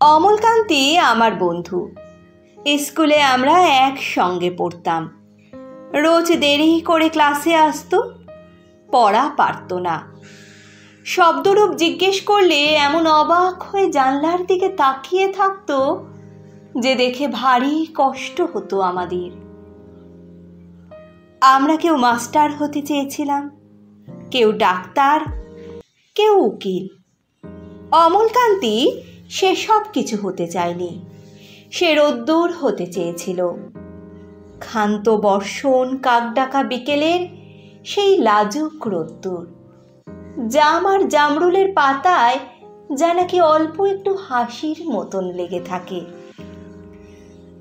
অমলকান্তি আমার বন্ধু। স্কুলে আমরা একসঙ্গে পড়তাম। রোজ দেরি করে ক্লাসে আসতো, পড়া পারত না। শব্দরূপ জিজ্ঞেস করলে এমন অবাক হয়ে জানলার দিকে তাকিয়ে থাকতো যে দেখে ভারী কষ্ট হতো আমাদের। আমরা কেউ মাস্টার হতে চেয়েছিলাম, কেউ ডাক্তার, কেউ উকিল। অমলকান্তি সে সব কিছু হতে চায়নি। সে রোদ্দুর হতে চেয়েছিল। ক্ষান্ত বর্ষণ কাকডাকা বিকেলের সেই লাজুক রোদ্দুর, জাম আর জামরুলের পাতায় যা নাকি অল্প একটু হাসির মতন লেগে থাকে।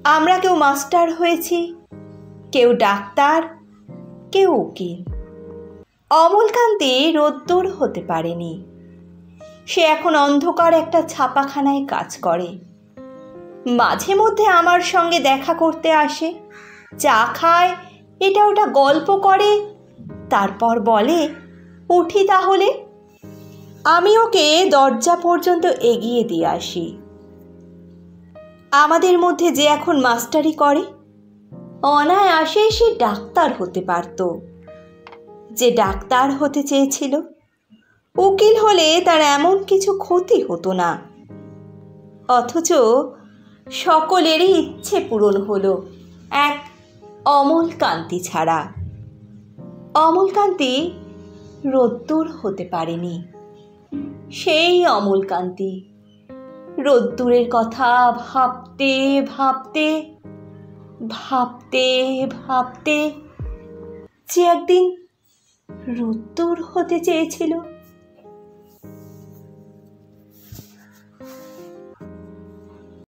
আমরা কেউ মাস্টার হয়েছি, কেউ ডাক্তার, কেউ উকিল। অমলকান্তি রোদ্দুর হতে পারেনি। সে এখন অন্ধকার একটা ছাপাখানায় কাজ করে। মাঝে মধ্যে আমার সঙ্গে দেখা করতে আসে, চা খায়, এটা ওটা গল্প করে, তারপর বলে, উঠি তাহলে। আমি ওকে দরজা পর্যন্ত এগিয়ে দিয়ে আসি। আমাদের মধ্যে যে এখন মাস্টারি করে, অনায়াসে সে ডাক্তার হতে পারত। যে ডাক্তার হতে চেয়েছিল, উকিল হলে তার এমন কিছু ক্ষতি হতো না। অথচ সকলেরই ইচ্ছে পূরণ হলো, এক অমলকান্তি ছাড়া। অমলকান্তি রোদ্দুর হতে পারেনি। সেই অমলকান্তি রোদ্দুরের কথা ভাবতে ভাবতে ভাবতে ভাবতে যে একদিন রোদ্দুর হতে চেয়েছিল।